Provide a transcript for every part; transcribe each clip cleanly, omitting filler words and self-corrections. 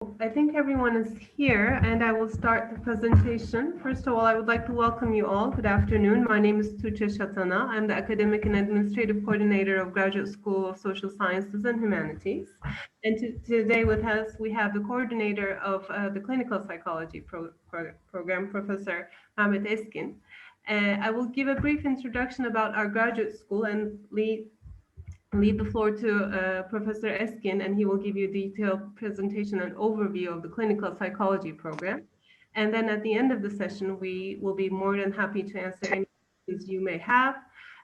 I think everyone is here and I will start the presentation. First of all, I would like to welcome you all. Good afternoon. My name is Tuğçe Şatana. I'm the Academic and Administrative Coordinator of Graduate School of Social Sciences and Humanities. And today with us, we have the coordinator of the Clinical Psychology program, Professor Ahmet Eskin. I will give a brief introduction about our graduate school and leave the floor to Professor Eskin, and he will give you a detailed presentation and overview of the clinical psychology program. And then at the end of the session, we will be more than happy to answer any questions you may have.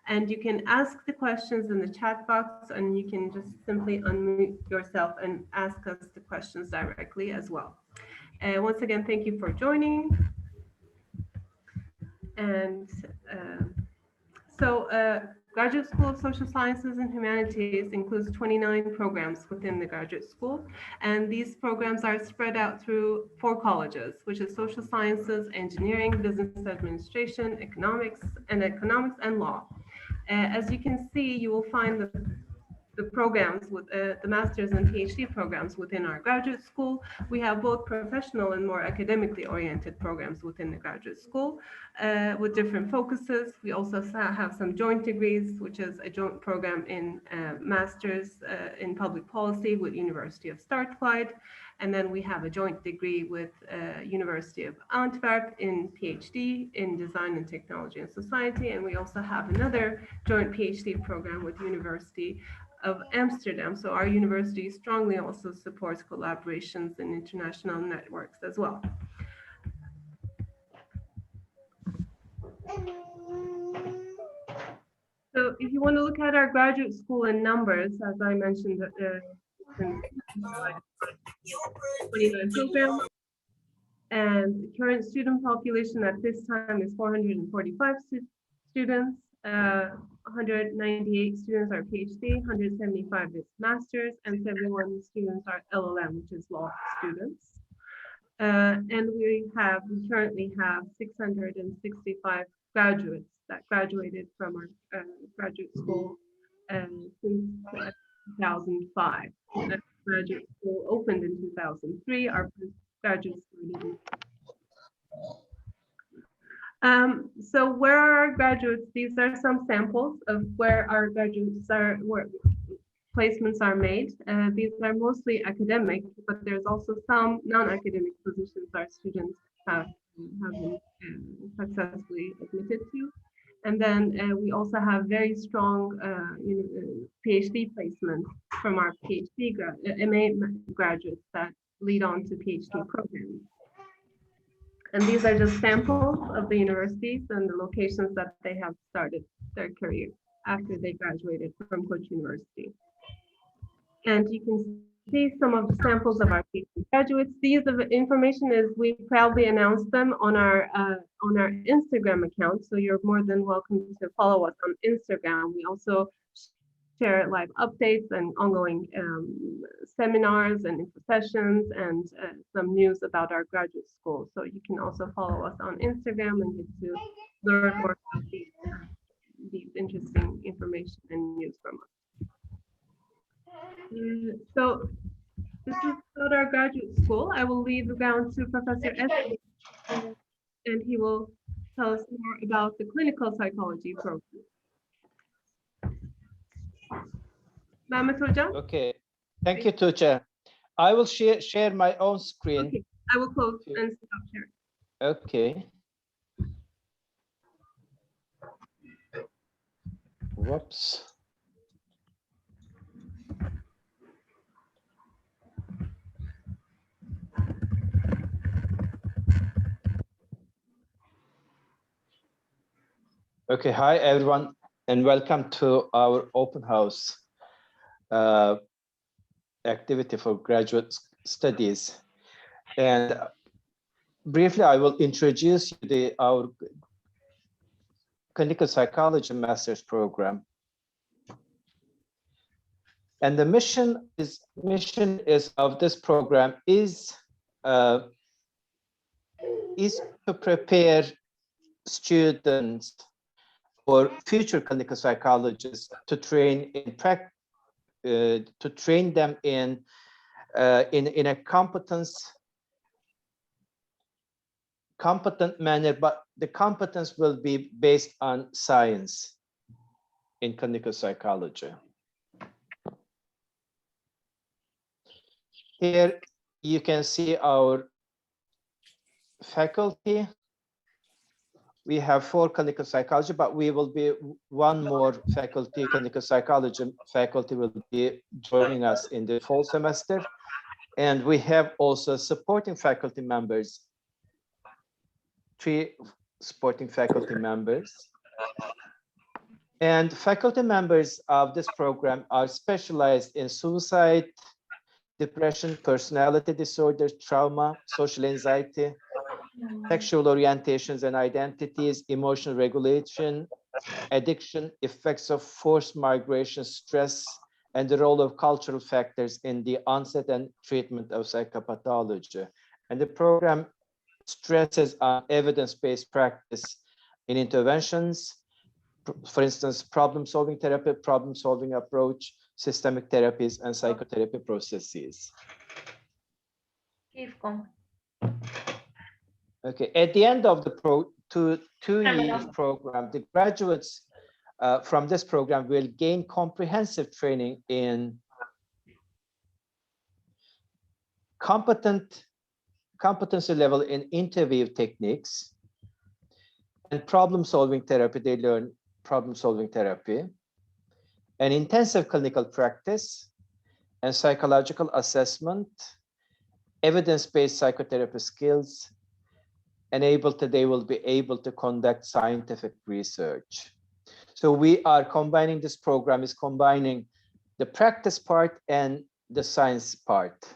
And you can ask the questions in the chat box, and you can just simply unmute yourself and ask us the questions directly as well. Once again, thank you for joining. And Graduate School of Social Sciences and Humanities includes 29 programs within the graduate school, and these programs are spread out through 4 colleges, which is Social Sciences, Engineering, Business Administration, Economics, and Law. As you can see, you will find the programs with the master's and PhD programs within our graduate school. We have both professional and more academically oriented programs within the graduate school with different focuses. We also have some joint degrees, which is a joint program in master's in public policy with University of Startclyde. And then we have a joint degree with University of Antwerp in PhD in Design and Technology and Society. And we also have another joint PhD program with University of Amsterdam. So our university strongly also supports collaborations in international networks as well. So if you want to look at our graduate school in numbers, as I mentioned, 29 programs, and the current student population at this time is 445 students. 198 students are PhD, 175 is masters, and 71 students are LLM, which is law students. And we currently have 665 graduates that graduated from our graduate school since 2005. The graduate school opened in 2003. Our first graduate student. So where are our graduates? These are some samples of where our graduates are, where placements are made. These are mostly academic, but there's also some non-academic positions our students have been successfully admitted to. And then we also have very strong PhD placements from our PhD MA graduates that lead on to PhD programs. And these are just samples of the universities and the locations that they have started their career after they graduated from Koç University. And you can see some of the samples of our PhD graduates. These information is, we proudly announce them on our Instagram account. So you're more than welcome to follow us on Instagram. We also share live updates and ongoing seminars and info sessions and some news about our graduate school. So you can also follow us on Instagram and get to learn more about these interesting information and news from us. So this is about our graduate school. I will leave the ground to Professor S. And he will tell us more about the clinical psychology program. Mehmet Hocam? Okay, thank you, Tuğçe. I will share my own screen. Okay, I will close and stop sharing. Okay. Whoops. Okay, hi everyone, and welcome to our open house activity for graduate studies. And briefly, I will introduce you our clinical psychology master's program. And the mission of this program is to prepare students or future clinical psychologists to train them in in a competent manner, but the competence will be based on science in clinical psychology. Here you can see our faculty. We have 4 clinical psychology, but we will be one more faculty, clinical psychology faculty will be joining us in the fall semester. And we have also supporting faculty members, 3 supporting faculty members. And faculty members of this program are specialized in suicide, depression, personality disorders, trauma, social anxiety, sexual orientations and identities, emotional regulation, addiction, effects of forced migration, stress, and the role of cultural factors in the onset and treatment of psychopathology. And the program stresses on evidence-based practice in interventions, for instance, problem-solving therapy, problem-solving approach, systemic therapies, and psychotherapy processes. Okay, at the end of the two-year program, the graduates from this program will gain comprehensive training in competency level in interview techniques and problem-solving therapy. They learn problem-solving therapy and intensive clinical practice and psychological assessment, evidence-based psychotherapy skills, and they will be able to conduct scientific research. So we are combining, this program is combining the practice part and the science part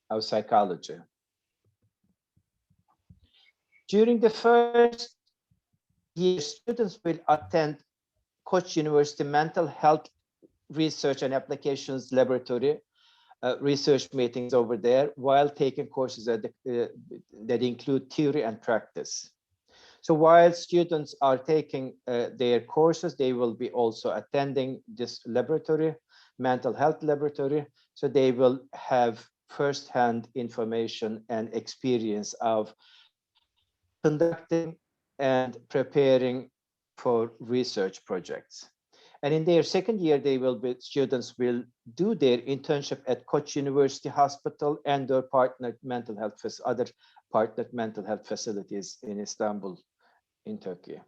of psychology. During the first year, students will attend Koç University Mental Health Research and Applications Laboratory research meetings over there while taking courses that include theory and practice. So while students are taking their courses, they will be also attending this laboratory, mental health laboratory. So they will have firsthand information and experience of conducting and preparing for research projects. And in their second year, students will do their internship at Koç University Hospital and their partnered mental health, other partnered mental health facilities in Istanbul, in Turkey.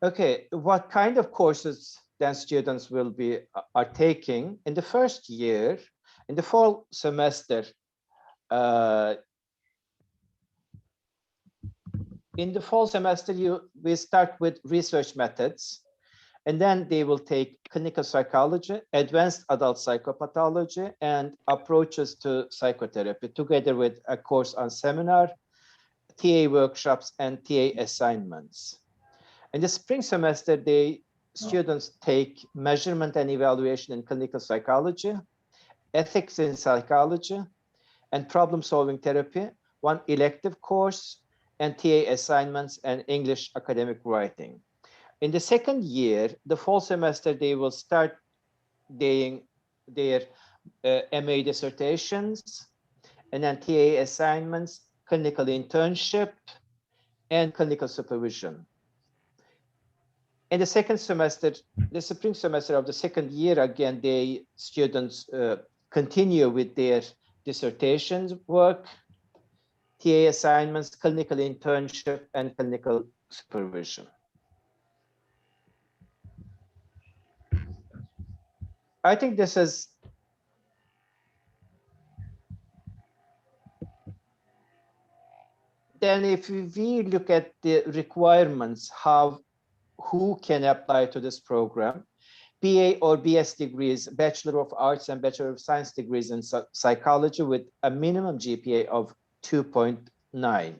Okay, what kind of courses then students are taking in the first year, in the fall semester? In the fall semester, we start with research methods, and then they will take clinical psychology, advanced adult psychopathology, and approaches to psychotherapy, together with a course on seminar, TA workshops, and TA assignments. In the spring semester, students take measurement and evaluation in clinical psychology, ethics in psychology, and problem-solving therapy, one elective course, and TA assignments and English academic writing. In the second year, the fall semester, they will start doing their MA dissertations, and then TA assignments, clinical internship, and clinical supervision. In the second semester, the spring semester of the second year, again, students continue with their dissertations work, TA assignments, clinical internship, and clinical supervision. I think this is then if we look at the requirements, who can apply to this program, BA or BS degrees, Bachelor of Arts and Bachelor of Science degrees in psychology with a minimum GPA of 2.9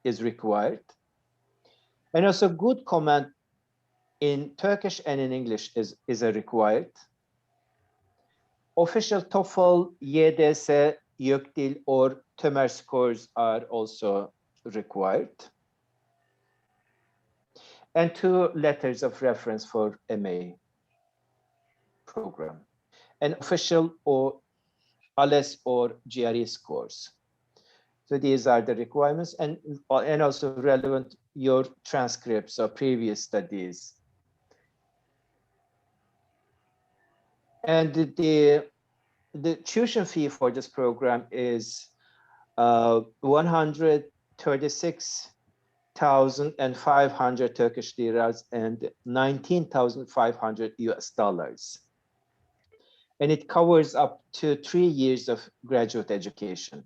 is required. And also good command in Turkish and in English is a required. Official TOEFL, YDS, YÖKDİL, or TÖMER scores are also required. And 2 letters of reference for MA program, and official or ALES or GRE scores. So these are the requirements, and also relevant your transcripts or previous studies. And the tuition fee for this program is 136,500 Turkish liras and 19,500 US dollars. And it covers up to 3 years of graduate education.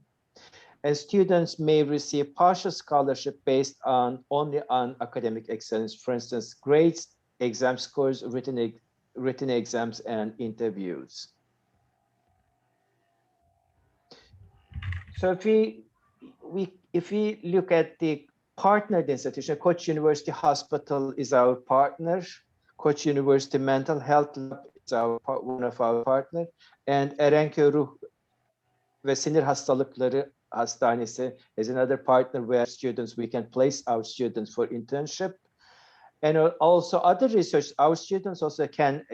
And students may receive partial scholarship based only on academic excellence, for instance, grades, exam scores, written exams, and interviews. So if we look at the partnered institution, Koç University Hospital is our partner. Koç University Mental Health Lab is one of our partners, and Erenköy Ruh ve Sinir Hastalıkları Hastanesi is another partner where we can place our students for internship. And also other research, our students also can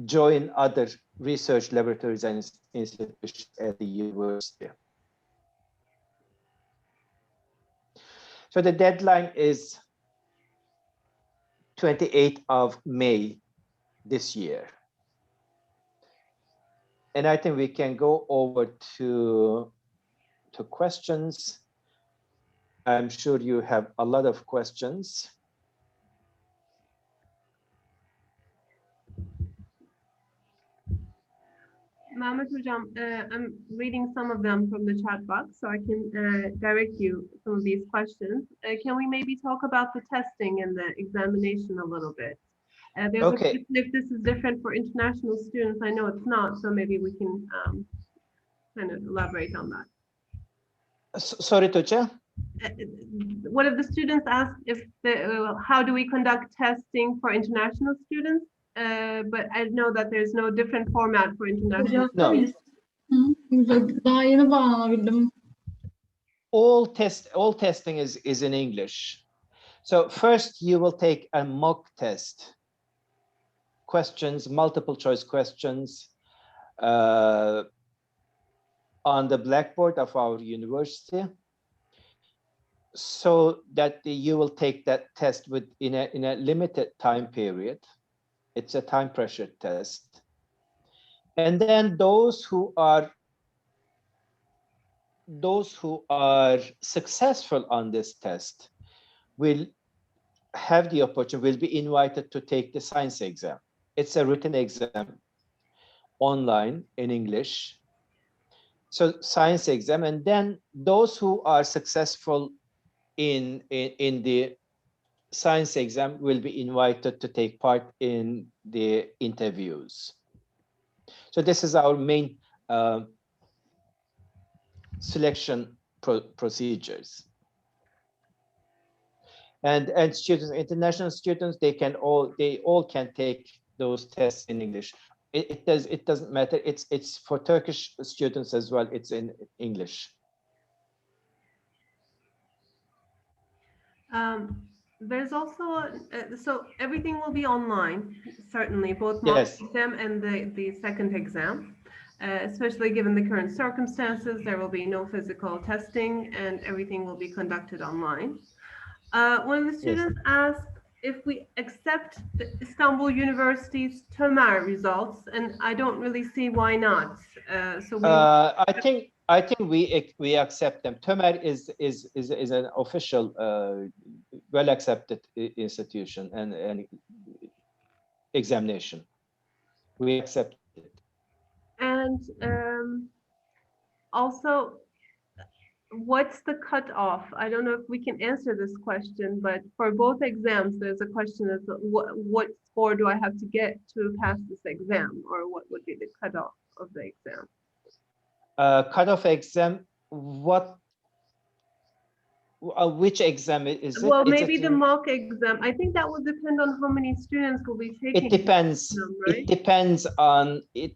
join other research laboratories and institutions at the university. So the deadline is 28th of May this year. And I think we can go over to questions. I'm sure you have a lot of questions. Mehmet Hocam, I'm reading some of them from the chat box, so I can direct you some of these questions. Can we maybe talk about the testing and the examination a little bit? There's a question if this is different for international students. I know it's not, so maybe we can kind of elaborate on that. Sorry, Tuğçe? One of the students asked if how do we conduct testing for international students? But I know that there's no different format for international students. Daha yeni bağlanabildim. All testing is in English. So first you will take a mock test. Questions, multiple choice questions on the blackboard of our university, so that you will take that test in a limited time period. It's a time pressure test. And then those who are successful on this test will have the opportunity, will be invited to take the science exam. It's a written exam online in English. So science exam, and then those who are successful in the science exam will be invited to take part in the interviews. So this is our main selection procedures. And students, international students, they all can take those tests in English. It doesn't matter. It's for Turkish students as well. It's in English. There's also so everything will be online, certainly, both Yes. mock exam and the second exam. Especially given the current circumstances, there will be no physical testing and everything will be conducted online. One of the students asked if we accept the Istanbul University's TOEFL results, and I don't really see why not. So I think we accept them. TOEFL is an official, well accepted institution and examination. We accept it. And also, what's the cutoff? I don't know if we can answer this question, but for both exams, there's a question of what score do I have to get to pass this exam, or what would be the cutoff of the exam? Cutoff exam, which exam is it? Well, maybe the mock exam. I think that will depend on how many students will be taking. It depends. Exam, right? It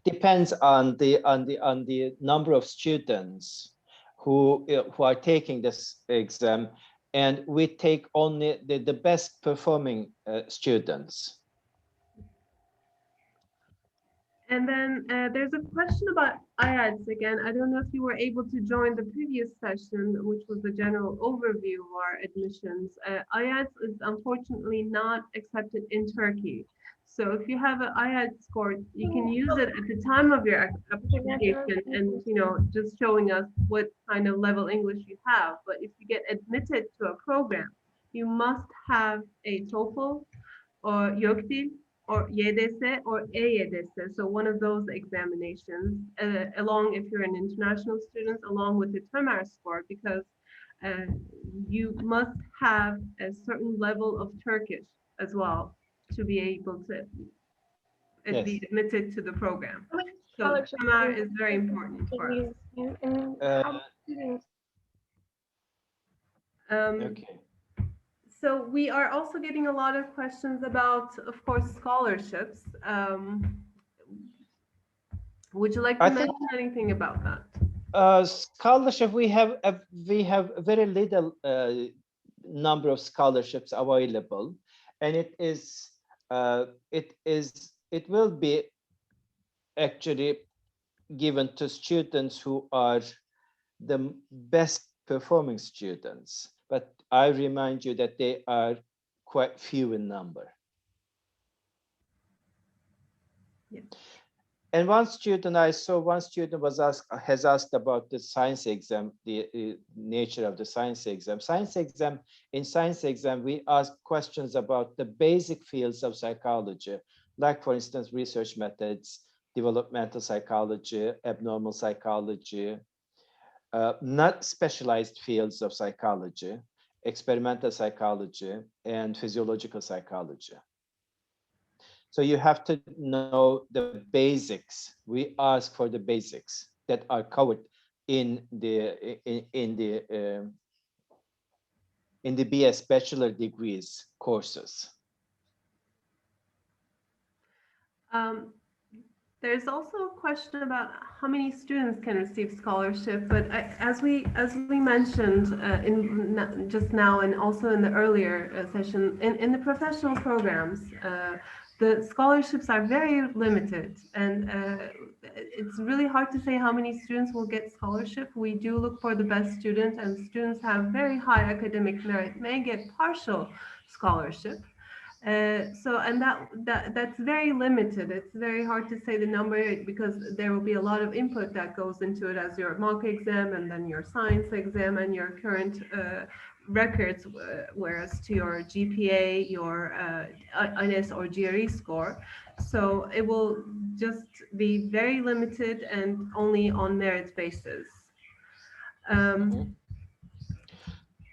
depends on the number of students who are taking this exam, and we take only the best performing students. And then there's a question about IELTS again. I don't know if you were able to join the previous session, which was the general overview of our admissions. IELTS is unfortunately not accepted in Turkey. So if you have an IELTS score, you can use it at the time of your application and, you know, just showing us what kind of level English you have. But if you get admitted to a program, you must have a TOEFL or YÖKDİL or YDS or EYDS. So one of those examinations, along if you're an international student, along with the TÖMER score, because you must have a certain level of Turkish as well to be able to Yes. be admitted to the program. So Scholarship TÖMER is very important for us. Okay. So we are also getting a lot of questions about, of course, scholarships. Would you like to I think- mention anything about that? Scholarship, we have very little number of scholarships available, and it will be actually given to students who are the best performing students. But I remind you that they are quite few in number. Yeah. And one student has asked about the science exam, the nature of the science exam. In science exam, we ask questions about the basic fields of psychology, like for instance, research methods, developmental psychology, abnormal psychology, not specialized fields of psychology, experimental psychology, and physiological psychology. So you have to know the basics. We ask for the basics that are covered in the BS bachelor degrees courses. There's also a question about how many students can receive scholarship, but as we mentioned just now and also in the earlier session, in the professional programs, the scholarships are very limited, and it's really hard to say how many students will get scholarship. We do look for the best student, and students have very high academic merit may get partial scholarship. And that's very limited. It's very hard to say the number because there will be a lot of input that goes into it as your mock exam and then your science exam and your current records, whereas to your GPA, your INS or GRE score. So it will just be very limited and only on merit basis.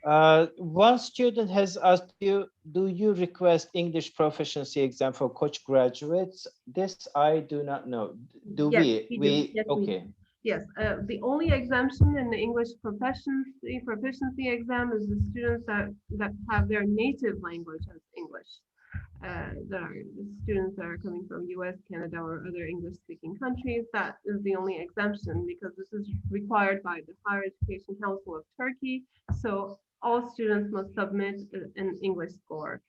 One student has asked you, do you request English proficiency exam for coach graduates? This I do not know. Do Yes, we? we do. Yes, we Okay. do. Yes, the only exemption in the English proficiency exam is the students that have their native language as English. That are the students that are coming from US, Canada, or other English-speaking countries. That is the only exemption because this is required by the Higher Education Council of Turkey. So all students must submit an English score.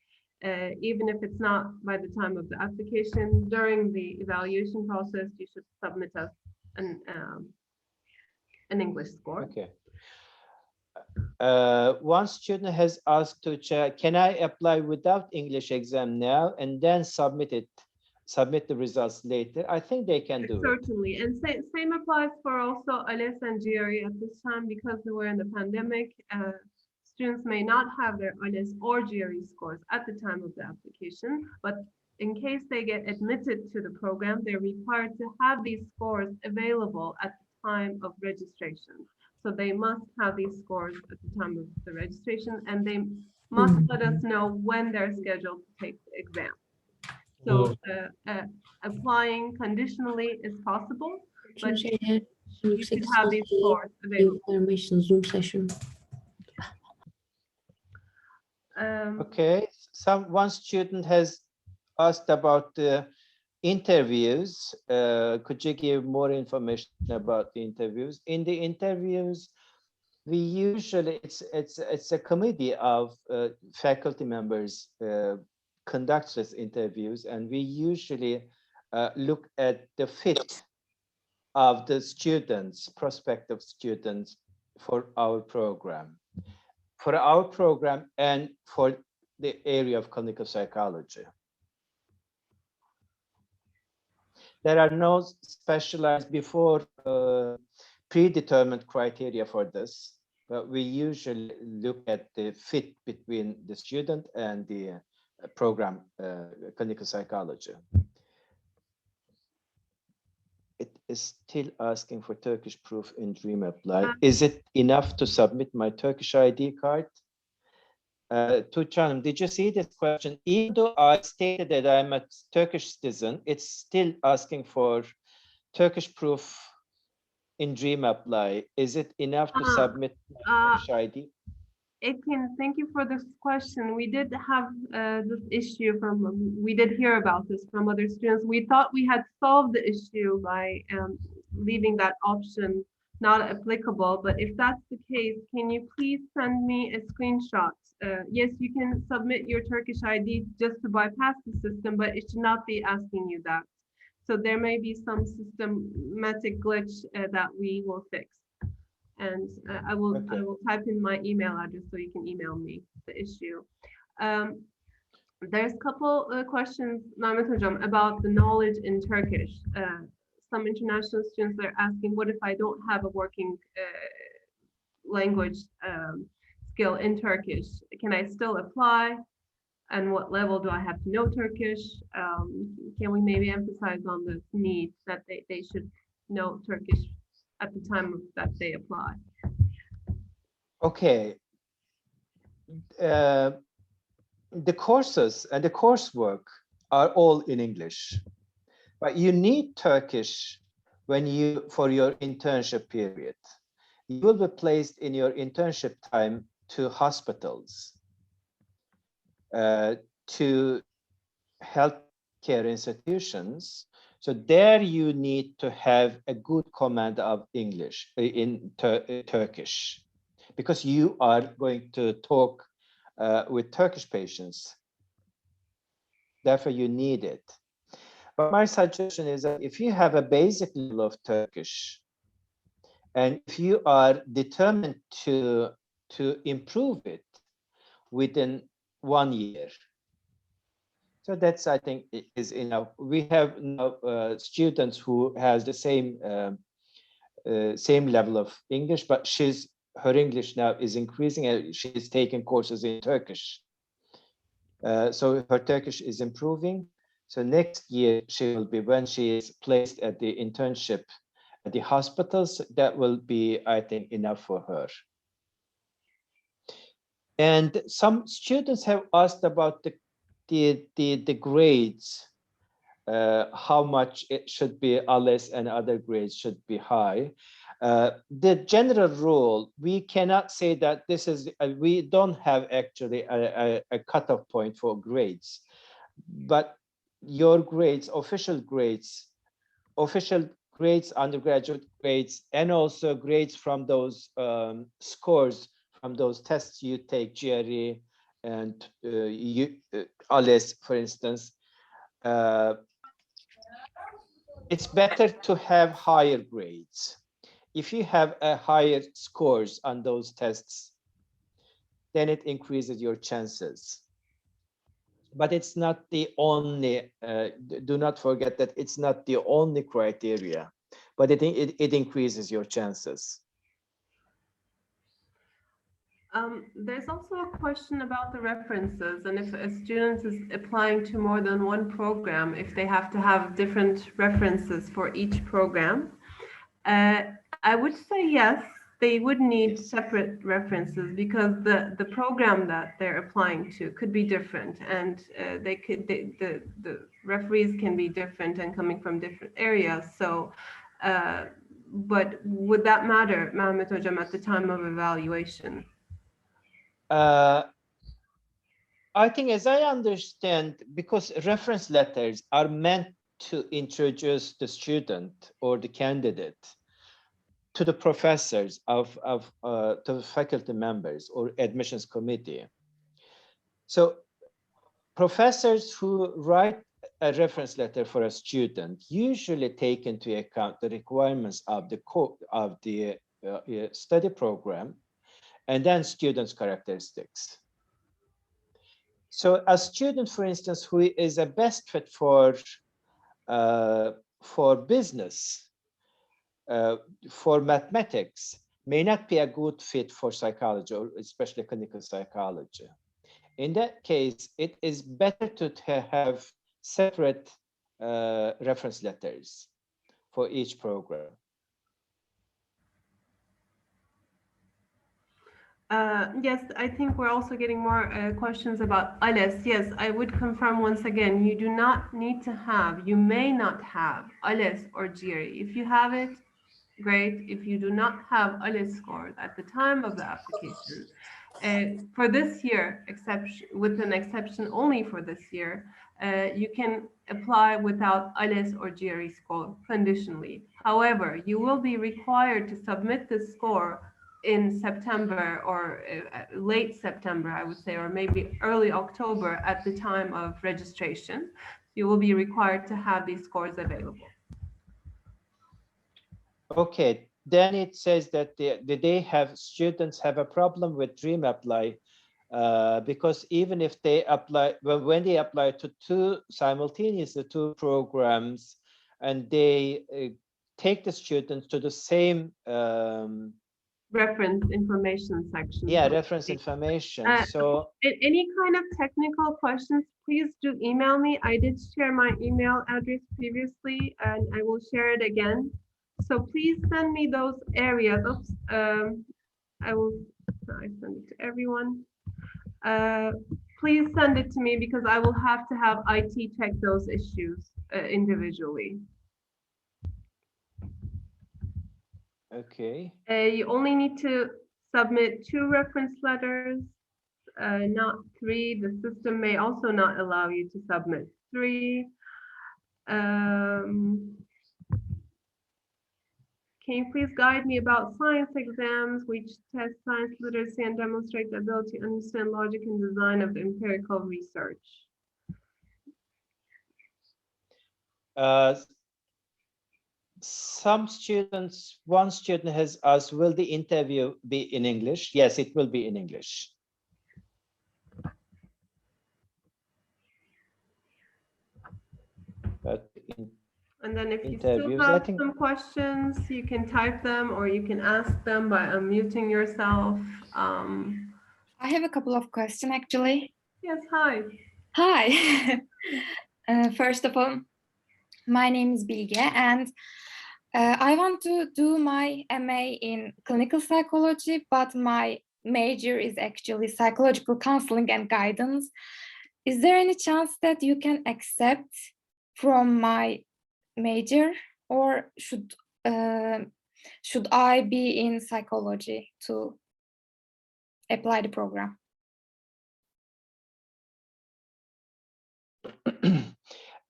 Even if it's not by the time of the application, during the evaluation process, you should submit us an English score. Okay. One student has asked to check, can I apply without English exam now and then submit the results later? I think they can do it. Certainly, and same applies for also ALES and GRE at this time because we're in the pandemic. Students may not have their ALES or GRE scores at the time of the application, but in case they get admitted to the program, they're required to have these scores available at the time of registration. So they must have these scores at the time of the registration, and they must let us know when they're scheduled to take the exam. So applying conditionally is possible, but you should have these scores available. Zoom session. Okay, one student has asked about the interviews. Could you give more information about the interviews? In the interviews, we usually it's a committee of faculty members conducts these interviews, and we usually look at the fit of the students, prospective students for our program. And for the area of clinical psychology. There are no specialized before predetermined criteria for this, but we usually look at the fit between the student and the program, clinical psychology. It is still asking for Turkish proof in Dream Apply. Is it enough to submit my Turkish ID card? Tuğçe, did you see this question? Even though I stated that I'm a Turkish citizen, it's still asking for Turkish proof in Dream Apply. Is it enough to submit my Turkish ID? Thank you for this question. We did have this issue we did hear about this from other students. We thought we had solved the issue by leaving that option not applicable, but if that's the case, can you please send me a screenshot? Yes, you can submit your Turkish ID just to bypass the system, but it should not be asking you that. So there may be some systematic glitch that we will fix. And I will type in my email address so you can email me the issue. There's a couple questions, Mehmet Hocam, about the knowledge in Turkish. Some international students are asking, what if I don't have a working language skill in Turkish? Can I still apply? And what level do I have to know Turkish? Can we maybe emphasize on the need that they should know Turkish at the time that they apply? Okay. The courses and the coursework are all in English, but you need Turkish for your internship period. You will be placed in your internship time to hospitals, to healthcare institutions. So there you need to have a good command of English in Turkish, because you are going to talk with Turkish patients. Therefore, you need it. But my suggestion is that if you have a basic level of Turkish, and if you are determined to improve it within 1 year, so that's, I think, is enough. We have now students who has the same level of English, but her English now is increasing, and she's taking courses in Turkish. So her Turkish is improving. So next year she will be, when she is placed at the internship at the hospitals, that will be, I think, enough for her. And some students have asked about the grades, how much it should be ALES and other grades should be high. The general rule, we cannot say that this is, we don't have actually a cutoff point for grades, but your grades, official grades, undergraduate grades, and also grades from those scores from those tests you take, GRE and ALES, for instance. It's better to have higher grades. If you have a higher scores on those tests, then it increases your chances. But it's not the only, do not forget that it's not the only criteria, but it increases your chances. There's also a question about the references, and if a student is applying to more than one program, if they have to have different references for each program. I would say yes, they would need separate references, because the program that they're applying to could be different, and the referees can be different and coming from different areas. So, but would that matter, Mehmet Hocam, at the time of evaluation? I think, as I understand, because reference letters are meant to introduce the student or the candidate to the professors to the faculty members or admissions committee. So professors who write a reference letter for a student usually take into account the requirements of the study program and then students' characteristics. So a student, for instance, who is a best fit for business, for mathematics, may not be a good fit for psychology, or especially clinical psychology. In that case, it is better to have separate reference letters for each program. Yes, I think we're also getting more questions about ALES. Yes, I would confirm once again, you do not need to have, you may not have ALES or GRE. If you have it, great. If you do not have ALES scores at the time of the application, for this year, with an exception only for this year, you can apply without ALES or GRE score conditionally. However, you will be required to submit this score in September or late September, I would say, or maybe early October at the time of registration. You will be required to have these scores available. Okay, then it says that students have a problem with Dream Apply because even if they apply, when they apply to two programs, and they take the students to the same reference information section. Yeah, reference information. So any kind of technical questions, please do email me. I did share my email address previously, and I will share it again. So please send me those areas. Oops, I send it to everyone. Please send it to me because I will have to have IT check those issues individually. Okay. You only need to submit 2 reference letters, not 3. The system may also not allow you to submit 3. Can you please guide me about science exams, which test science literacy and demonstrate the ability to understand logic and design of the empirical research? Some students, one student has asked, will the interview be in English? Yes, it will be in English. But and then if you still have some questions, you can type them or you can ask them by unmuting yourself. I have a couple of questions actually. Yes, hi. Hi. First of all, my name is Bilge and I want to do my MA in clinical psychology, but my major is actually psychological counseling and guidance. Is there any chance that you can accept from my major, or should I be in psychology to apply the program?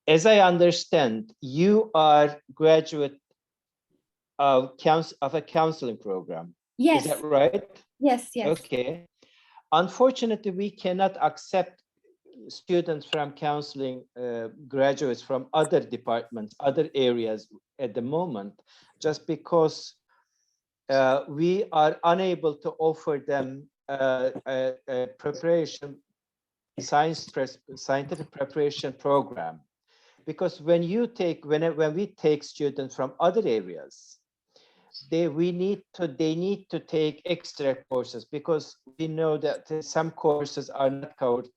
As I understand, you are graduate of a counseling program. Yes. Is that right? Yes, yes. Okay. Unfortunately, we cannot accept students from counseling, graduates from other departments, other areas at the moment, just because we are unable to offer them a scientific preparation program. Because when we take students from other areas, they need to take extra courses, because we know that some courses are not covered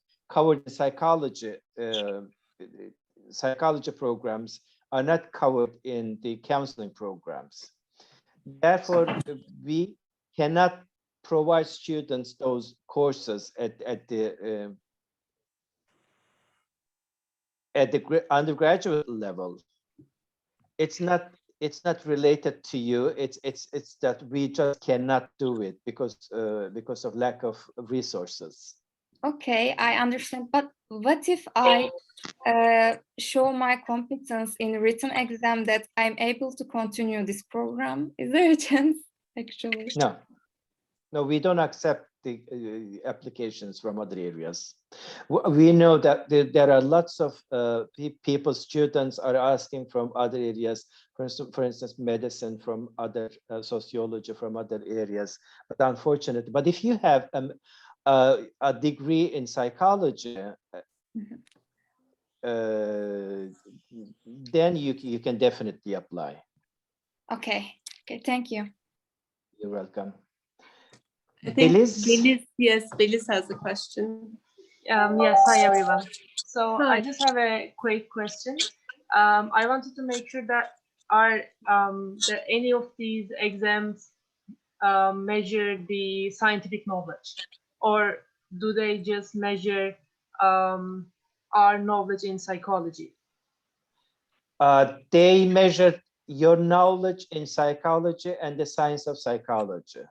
in psychology. Psychology programs are not covered in the counseling programs. Therefore, we cannot provide students those courses at the undergraduate level. It's not related to you. It's that we just cannot do it because of lack of resources. Okay, I understand. But what if I show my competence in written exam that I'm able to continue this program? Is there a chance, actually? No, we don't accept the applications from other areas. We know that there are lots of people, students are asking from other areas, for instance, medicine, from other sociology, from other areas. But unfortunately, but if you have a degree in psychology, then you can definitely apply. Okay. Okay. Thank you. You're welcome. I think Beliz? yes, Beliz has a question. Yes, hi everyone. So Hi. I just have a quick question. I wanted to make sure that are that any of these exams measure the scientific knowledge, or do they just measure our knowledge in psychology? They measure your knowledge in psychology and the science of psychology.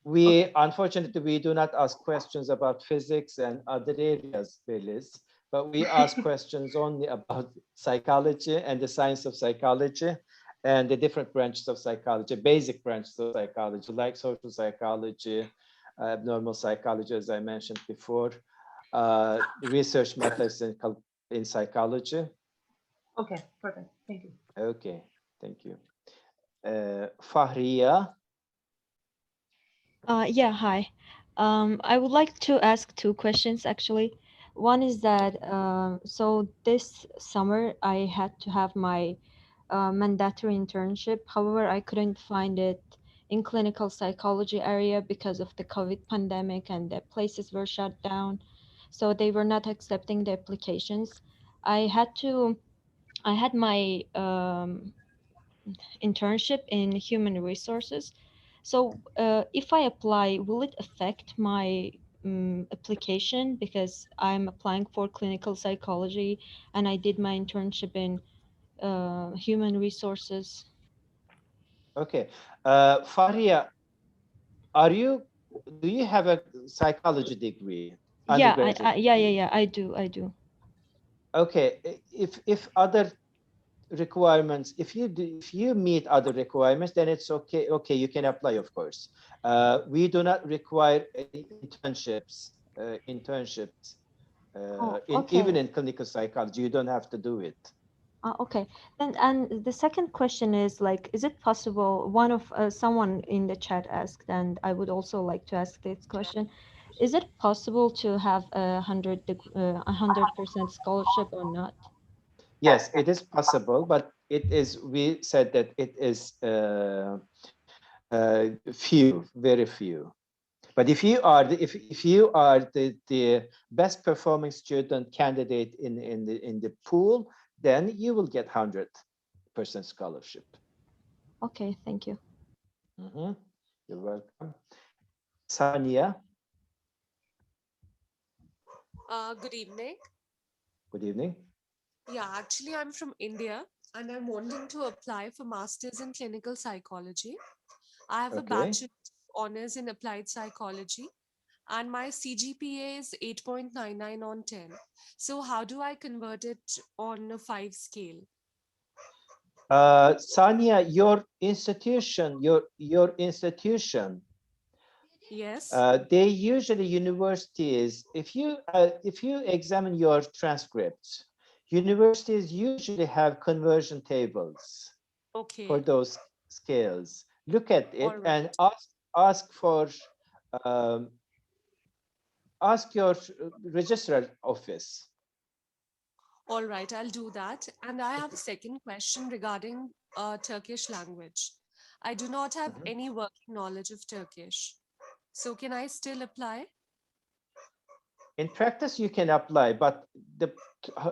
We, unfortunately, we do not ask questions about physics and other areas, Beliz, but we ask questions only about psychology and the science of psychology and the different branches of psychology, basic branches of psychology, like social psychology, abnormal psychology, as I mentioned before, research methods in psychology. Okay, perfect. Thank you. Okay, thank you. Fahriya. Yeah, hi. I would like to ask two questions actually. One is that so this summer I had to have my mandatory internship. However, I couldn't find it in clinical psychology area because of the COVID pandemic and the places were shut down. So they were not accepting the applications. I had my internship in human resources. So if I apply, will it affect my application because I'm applying for clinical psychology and I did my internship in human resources? Okay, Fahriya, do you have a psychology degree, Yeah, undergraduate yeah, degree? I do. Okay, if other requirements, if you meet other requirements, then it's okay. Okay, you can apply, of course. We do not require any internships Oh, even okay. in clinical psychology. You don't have to do it. Okay. Then, and the second question is like, is it possible? One of someone in the chat asked, and I would also like to ask this question: is it possible to have 100% scholarship or not? Yes, it is possible, but it is. We said that it is few, very few. But if you are the best performing student candidate in the pool, then you will get 100% scholarship. Okay, thank you. Mhm. You're welcome. Sania, Good evening. good evening. Yeah, actually, I'm from India and I'm wanting to apply for Masters in Clinical Psychology. I have a Okay. Bachelor of Honors in Applied Psychology and my CGPA is 8.99 on 10. So, how do I convert it on a 5 scale? Sania, your institution, Yes. they usually universities, if you examine your transcripts, universities usually have conversion tables for Okay. those scales. Look at All it and right. ask for um, ask your registrar office. All right. I'll do that. And I have a second question regarding Turkish language. I do not have Mhm. any working knowledge of Turkish. So, can I still apply? In practice, you can apply, but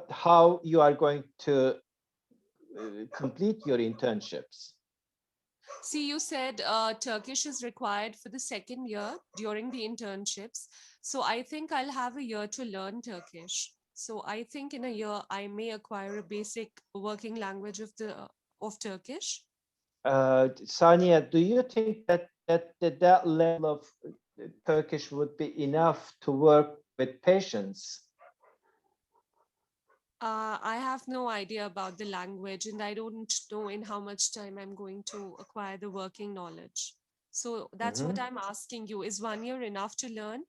how you are going to complete your internships? See, you said Turkish is required for the second year during the internships. So I think I'll have a year to learn Turkish. So I think in a year I may acquire a basic working language of Turkish. Sania, do you think that level of Turkish would be enough to work with patients? I have no idea about the language and I don't know in how much time I'm going to acquire the working knowledge. So that's what I'm asking you. Is 1 year enough to learn?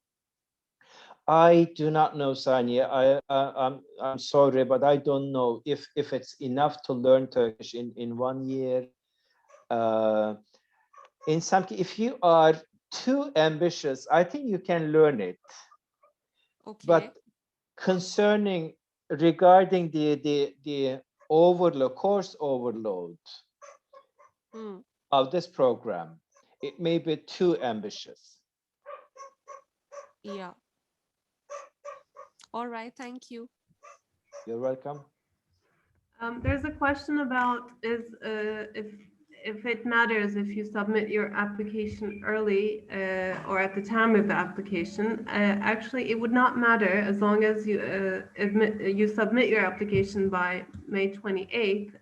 I do not know, Sanya. I'm sorry, but I don't know if it's enough to learn Turkish in 1 year. In some, if you are too ambitious, I think you can learn it. Okay. But concerning regarding the overload, course overload of this program, it may be too ambitious. Yeah. All right. Thank you. You're welcome. There's a question about if it matters if you submit your application early or at the time of the application. Actually, it would not matter as long as you submit your application by May 28th.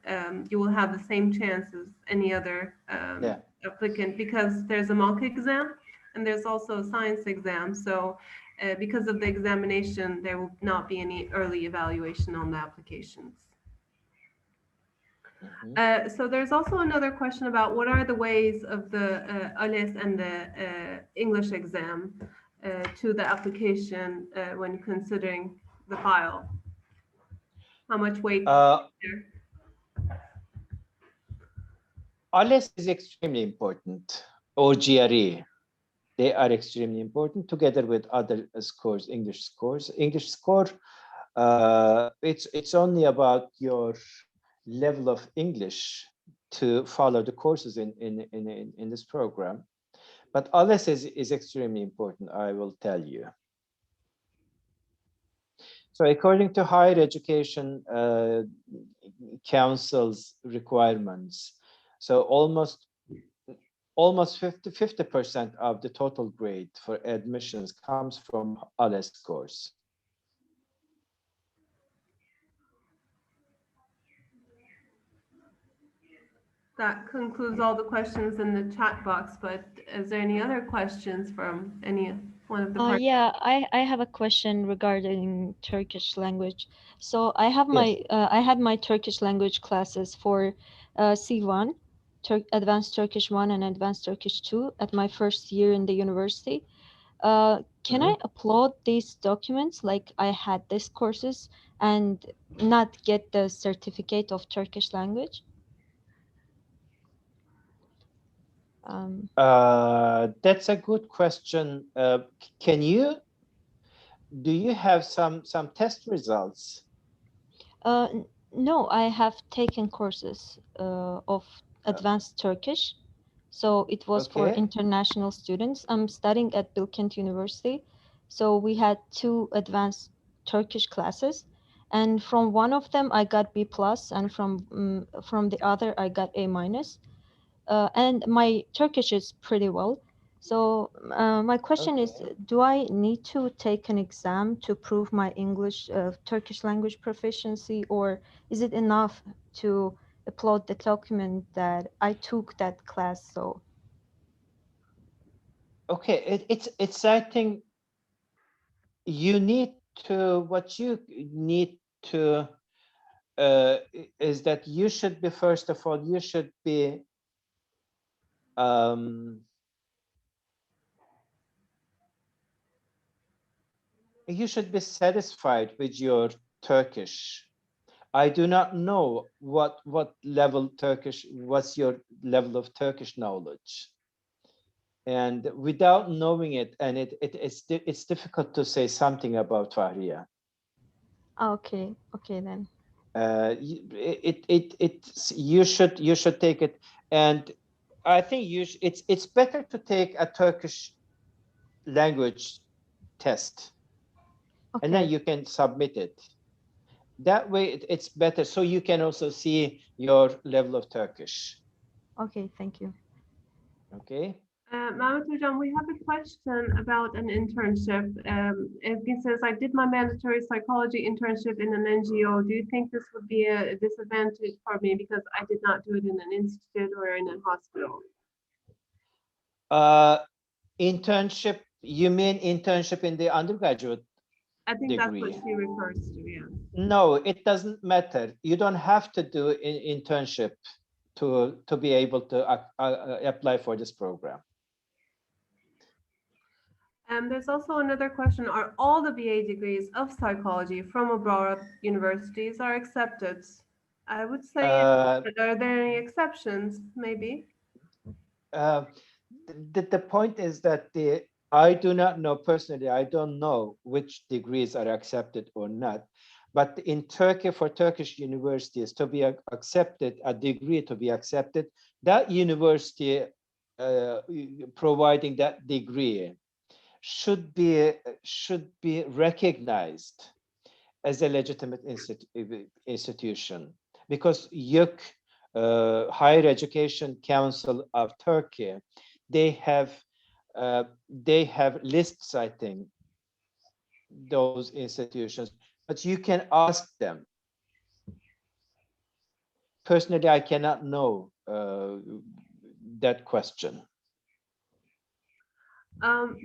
You will have the same chance as any other applicant because there's a mock exam and there's also a science exam. So because of the examination, there will not be any early evaluation on the applications. So there's also another question about what are the ways of the ALES and the English exam to the application when considering the file? How much weight? ALES is extremely important, or GRE. They are extremely important together with other scores, English scores. English score, it's only about your level of English to follow the courses in this program. But ALES is extremely important, I will tell you. So according to Higher Education Council's requirements, so almost 50% of the total grade for admissions comes from ALES scores. That concludes all the questions in the chat box, but is there any other questions from any one of the participants? Yeah, I have a question regarding Turkish language. So I have I had my Turkish language classes for C1, Advanced Turkish 1 and Advanced Turkish 2 at my first year in the university. Can I upload these documents like I had these courses and not get the certificate of Turkish language? That's a good question. Do you have some test results? No, I have taken courses of advanced Turkish. So it was for international students. I'm studying at Bilkent University. So we had 2 advanced Turkish classes. And from one of them, I got B+, and from the other, I got A-. And my Turkish is pretty well. So my question is, do I need to take an exam to prove my English, Turkish language proficiency, or is it enough to upload the document that I took that class? So. Okay, it's I think you need to, what you need to is that you should be, first of all, you should be satisfied with your Turkish. I do not know what level Turkish, what's your level of Turkish knowledge. And without knowing it, and it's difficult to say something about Fahriye. Okay, then. You should take it, and I think it's better to take a Turkish language test, and then you can submit it. That way it's better, so you can also see your level of Turkish. Okay, thank you. Okay. Mehmet Hocam, we have a question about an internship. It says, I did my mandatory psychology internship in an NGO. Do you think this would be a disadvantage for me because I did not do it in an institute or in a hospital? Internship, you mean internship in the undergraduate I think degree? That's what she refers to, yeah. No, it doesn't matter. You don't have to do an internship to be able to apply for this program. And there's also another question, are all the BA degrees of psychology from abroad universities are accepted? I would say, yes, but are there any exceptions, maybe? The point is that I do not know personally, I don't know which degrees are accepted or not. But in Turkey, for Turkish universities to be accepted, a degree to be accepted, that university providing that degree should be recognized as a legitimate institution, because YÖK, Higher Education Council of Turkey, they have lists, I think, those institutions, but you can ask them. Personally, I cannot know that question.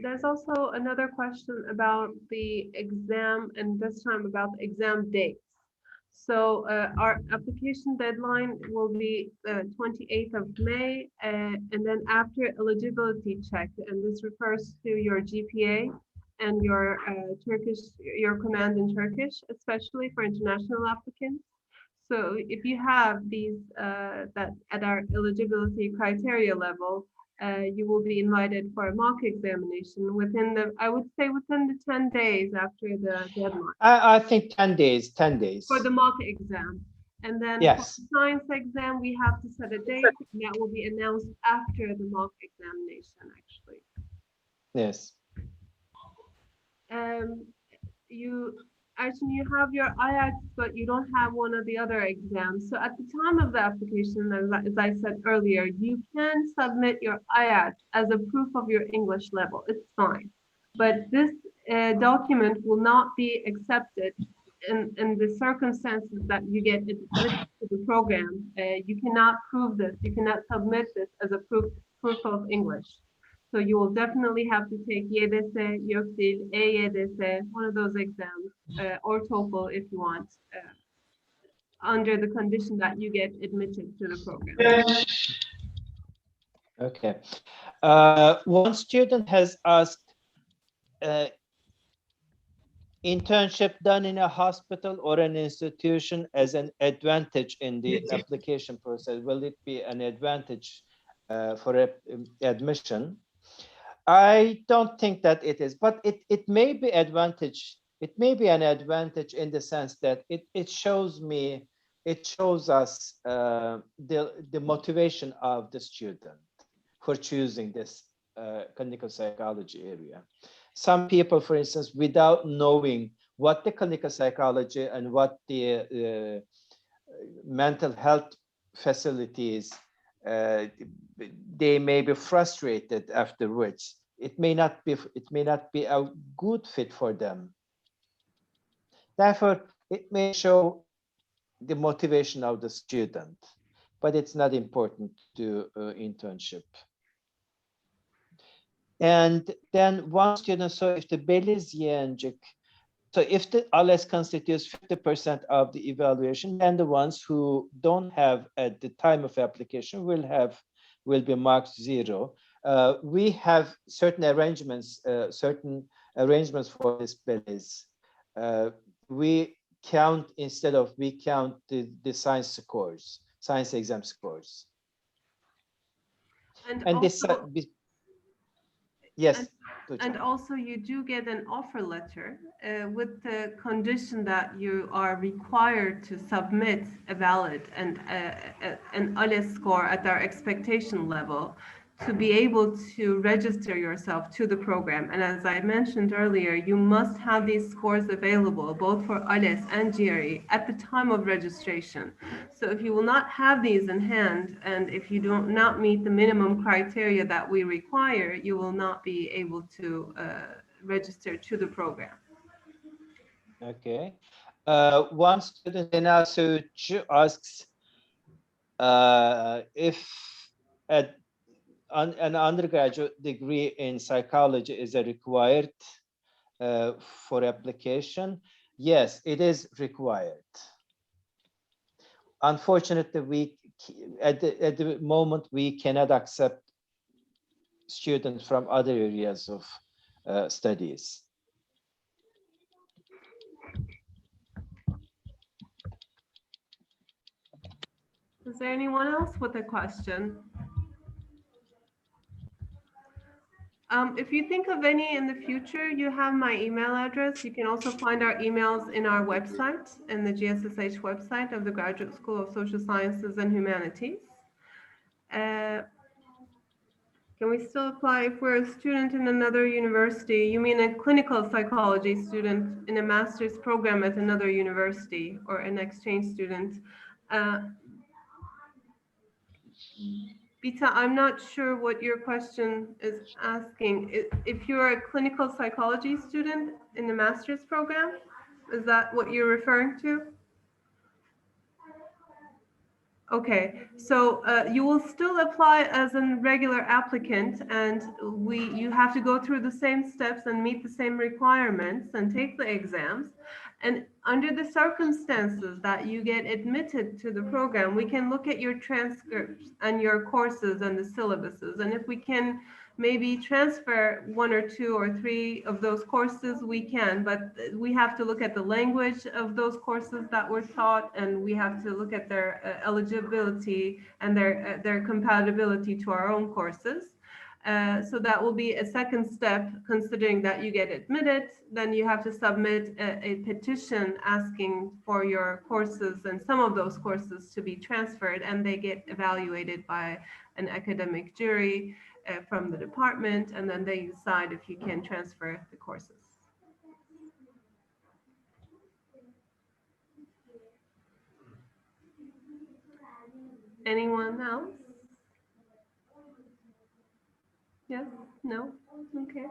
There's also another question about the exam, and this time about the exam dates. So our application deadline will be 28th of May, and then after eligibility check, and this refers to your GPA and your your command in Turkish, especially for international applicants. So if you have these that at our eligibility criteria level, you will be invited for a mock examination within I would say within the 10 days after the deadline. I think 10 days, 10 days. For the mock exam. And then yes, for the science exam, we have to set a date, and that will be announced after the mock examination, actually. Yes. Actually, you have your IELTS, but you don't have one of the other exams. So at the time of the application, as I said earlier, you can submit your IELTS as a proof of your English level. It's fine. But this document will not be accepted in the circumstances that you get admitted to the program. You cannot prove this. You cannot submit this as a proof of English. So you will definitely have to take YDS, YÖKDİL, EYDS, one of those exams, or TOEFL if you want, under the condition that you get admitted to the program. Okay. One student has asked, internship done in a hospital or an institution as an advantage in the application process. Will it be an advantage for admission? I don't think that it is, but it may be advantage. It may be an advantage in the sense that it shows us the motivation of the student for choosing this clinical psychology area. Some people, for instance, without knowing what the clinical psychology and what the mental health facilities, they may be frustrated afterwards. It may not be a good fit for them. Therefore, it may show the motivation of the student, but it's not important to internship. And then one student, so if the Belize so if the ALES constitutes 50% of the evaluation, then the ones who don't have at the time of application will be marked 0. We have certain arrangements for this Belize. We count the science scores, science exam scores. And this yes. And also you do get an offer letter with the condition that you are required to submit a valid and an ALES score at our expectation level to be able to register yourself to the program. And as I mentioned earlier, you must have these scores available both for ALES and GRE at the time of registration. So if you will not have these in hand, and if you do not meet the minimum criteria that we require, you will not be able to register to the program. Okay. One student in our search asks if an undergraduate degree in psychology is required for application. Yes, it is required. Unfortunately, at the moment we cannot accept students from other areas of studies. Is there anyone else with a question? If you think of any in the future, you have my email address. You can also find our emails in our website, in the GSSH website of the Graduate School of Social Sciences and Humanities. Can we still apply if we're a student in another university? You mean a clinical psychology student in a master's program at another university, or an exchange student? Bita, I'm not sure what your question is asking. If you're a clinical psychology student in the master's program, is that what you're referring to? Okay, so you will still apply as a regular applicant, and you have to go through the same steps and meet the same requirements and take the exams. And under the circumstances that you get admitted to the program, we can look at your transcripts and your courses and the syllabuses. And if we can maybe transfer 1 or 2 or 3 of those courses, we can, but we have to look at the language of those courses that were taught, and we have to look at their eligibility and their compatibility to our own courses. So that will be a second step, considering that you get admitted. Then you have to submit a petition asking for your courses and some of those courses to be transferred, and they get evaluated by an academic jury from the department, and then they decide if you can transfer the courses. Anyone else? Yes? No? Okay.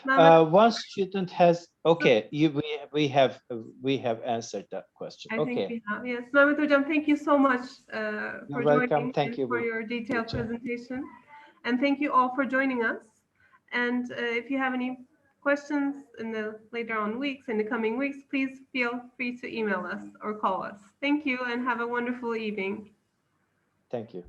One student has, okay, we have answered that question. I Okay. think we have, yes. Mehmet Hocam, thank you so much for You're welcome. joining Thank and you. for your detailed Gülcan. presentation. And thank you all for joining us. And if you have any questions in the later on weeks, in the coming weeks, please feel free to email us or call us. Thank you and have a wonderful evening. Thank you.